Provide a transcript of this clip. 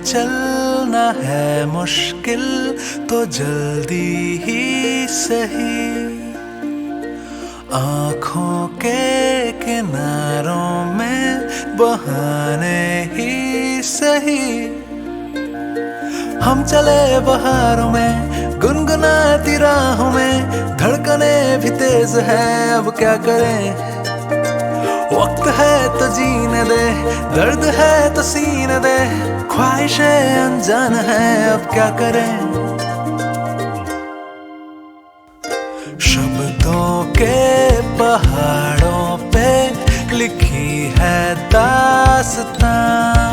चलना है मुश्किल तो जल्दी ही सही, आँखों के किनारों में बहाने ही सही। हम चले बहारों में गुनगुनाती राहों में, धड़कने भी तेज है अब क्या करें। वक्त है तो जीने दे, दर्द है तो सीने दे, ख्वाहिशें अनजान है अब क्या करें। शब्दों के पहाड़ों पे लिखी है दास्तां,